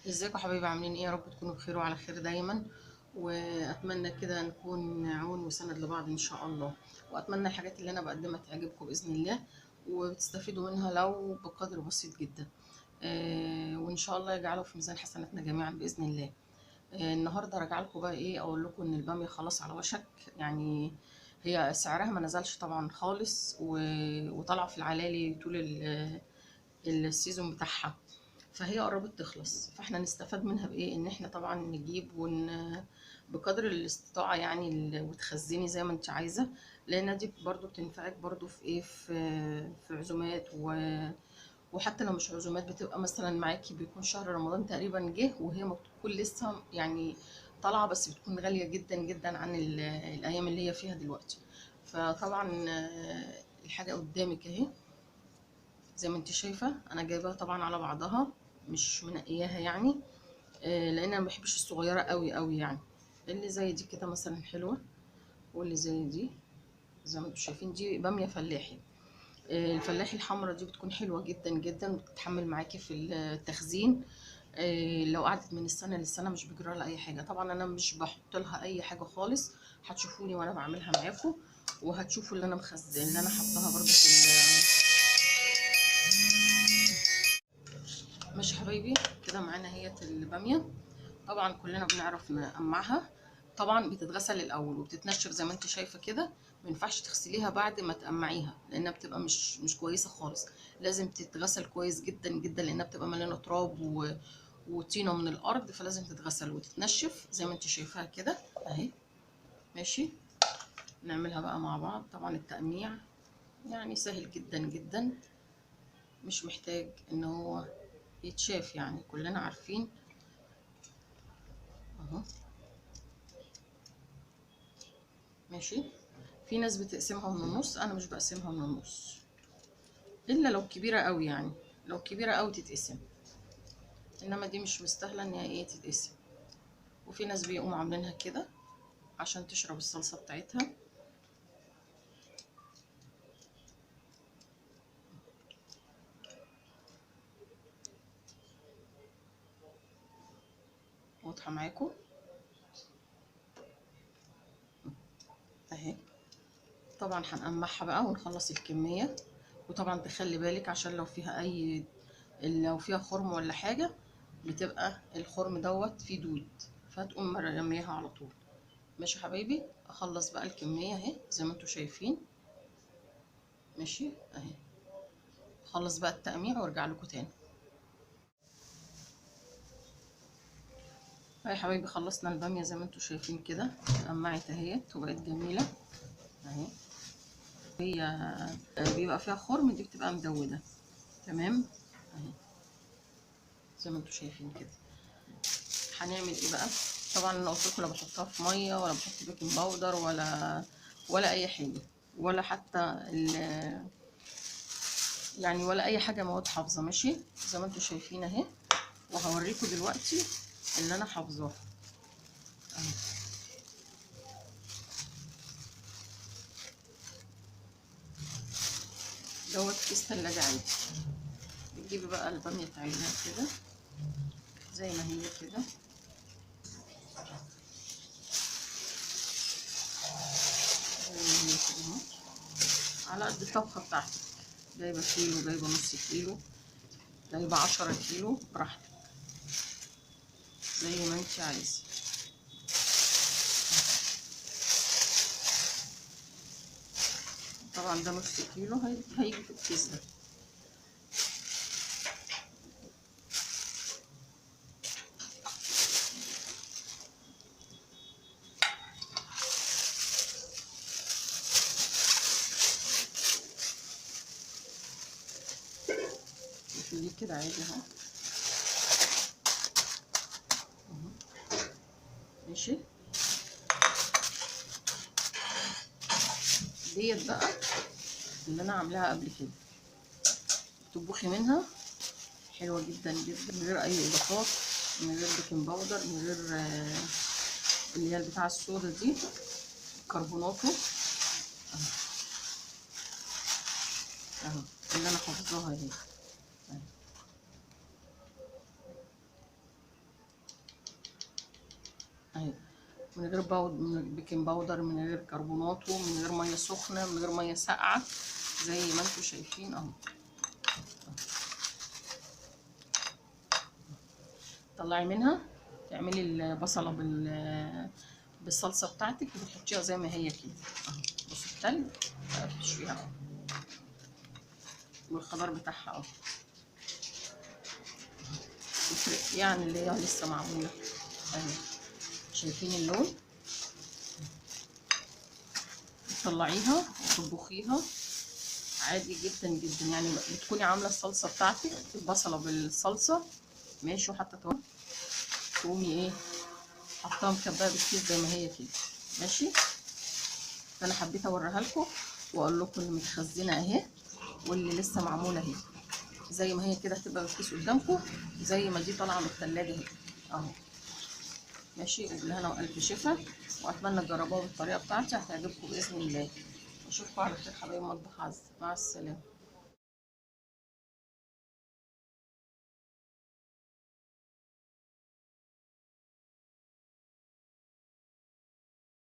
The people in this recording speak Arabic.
ازيكم حبايبي؟ عاملين ايه؟ يا رب تكونوا بخير وعلى خير دايما. واتمنى كده نكون عون وسند لبعض ان شاء الله. واتمنى الحاجات اللي انا بقدمها تعجبكم باذن الله، وتستفيدوا منها لو بقدر بسيط جدا. وان شاء الله يجعله في ميزان حسناتنا جميعا باذن الله. النهارده راجعه لكم بقى ايه، اقول لكم ان الباميه خلاص على وشك يعني. هي سعرها ما نزلش طبعا خالص، وطالعه في العلالي طول السيزون بتاعها. فهي قربت تخلص، فاحنا نستفاد منها بايه؟ ان احنا طبعا نجيب بقدر الاستطاعه يعني، وتخزني زي ما انت عايزه. لان دي برضو بتنفعك برضو في ايه، في عزومات وحتى لو مش عزومات، بتبقى مثلا معاكي، بيكون شهر رمضان تقريبا جه وهي ما بتكون لسه يعني طالعه، بس بتكون غاليه جدا جدا عن الايام اللي هي فيها دلوقتي. فطبعا الحاجه قدامك اهي، زي ما انت شايفه. انا جايباها طبعا على بعضها، مش منقياها يعني. لان انا ما بحبش الصغيره قوي قوي يعني. اللي زي دي كده مثلا حلوه، واللي زي دي زي ما انتم شايفين دي باميه فلاحي. الفلاحي الحمراء دي بتكون حلوه جدا جدا، وبتتحمل معاكي في التخزين. لو قعدت من السنه للسنه مش بيجرى لها اي حاجه. طبعا انا مش بحط لها اي حاجه خالص. هتشوفوني وانا بعملها معاكم، وهتشوفوا اللي انا اللي انا حطاها برضو ماشي حبايبي. كده معانا هي الباميه. طبعا كلنا بنعرف نقمعها. طبعا بتتغسل الاول وبتتنشف زي ما انت شايفه كده. ما ينفعش تغسليها بعد ما تقمعيها، لانها بتبقى مش كويسه خالص. لازم تتغسل كويس جدا جدا، لانها بتبقى مليانه تراب وطينه من الارض، فلازم تتغسل وتتنشف زي ما انت شايفاها كده اهي. ماشي، نعملها بقى مع بعض. طبعا التقميع يعني سهل جدا جدا، مش محتاج ان هو يتشاف، يعني كلنا عارفين اهو. ماشي. في ناس بتقسمها من النص، انا مش بقسمها من النص الا لو كبيره قوي يعني. لو كبيره قوي تتقسم، انما دي مش مستاهله ان هي ايه تتقسم. وفي ناس بيقوموا عاملينها كده عشان تشرب الصلصه بتاعتها. واضحه معاكم اهي. طبعا هنقمعها بقى ونخلص الكميه. وطبعا تخلي بالك عشان لو فيها خرم ولا حاجه، بتبقى الخرم دوت فيه دود، فتقوم رميها على طول. ماشي حبايبي، اخلص بقى الكميه اهي زي ما انتم شايفين. ماشي اهي. خلص بقى التقميع وارجع لكم تاني. يا حبايبي خلصنا الباميه زي ما انتم شايفين كده، قمعت اهيت وبقت جميله اهي. هي بيبقى فيها خرم، دي بتبقى مدوده تمام اهي، زي ما انتم شايفين كده. هنعمل ايه بقى؟ طبعا انا قلت لكم لا بحطها في ميه، ولا بحط بيكنج باودر، ولا اي حاجه، ولا حتى يعني ولا اي حاجه مواد حافظه. ماشي، زي ما انتم شايفين اهي. وهوريكم دلوقتي اللي انا حافظاه اهي. دوت كيس تلاجة عادي. بتجيبي بقى البامية تعمليها كده زي ما هي كده، زي ما هي كده اهو، على قد الطبخة بتاعتك. جايبة كيلو، جايبة نص كيلو، جايبة 10 كيلو، براحتك زي ما انت عايزة. طبعا ده نص كيلو هيجي في الكيس ده. تقفليه كده عادي اهو. ماشي. ديت بقى اللي انا عاملاها قبل كده، تطبخي منها حلوة جدا جدا، من غير اي اضافات، من غير بيكنج باودر، من غير اللي هي بتاع الصودا دي، كربوناتو اهو، اللي انا حافظاها اهي. من غير بيكنج باودر، من غير كربوناتو، من غير ميه سخنه، من غير ميه ساقعه، زي ما انتم شايفين اهو. طلعي منها، تعملي البصله بالصلصه بتاعتك وبتحطيها زي ما هي كده اهو. بصوا التلج بتشويها اهو، والخضار بتاعها اهو، تفرق يعني اللي هي لسه معموله اهي. شايفين اللون؟ تطلعيها وتطبخيها عادي جدا جدا. يعني بتكوني عامله الصلصه بتاعتك، البصله بالصلصه ماشي، وحتى تقومي ايه حطاها مكبيه بالكيس زي ما هي كده ماشي. فانا حبيت اوريها لكم واقول لكم اللي متخزنه اهي، واللي لسه معموله اهي زي ما هي كده، هتبقى بالكيس قدامكم زي ما دي طالعه من الثلاجه اهي اهو ماشي. وبالهنا والف شفا، واتمنى تجربوها بالطريقه بتاعتي، هتعجبكم باذن الله. اشوفكم على خير حبايب مطبخ عز، مع السلامه.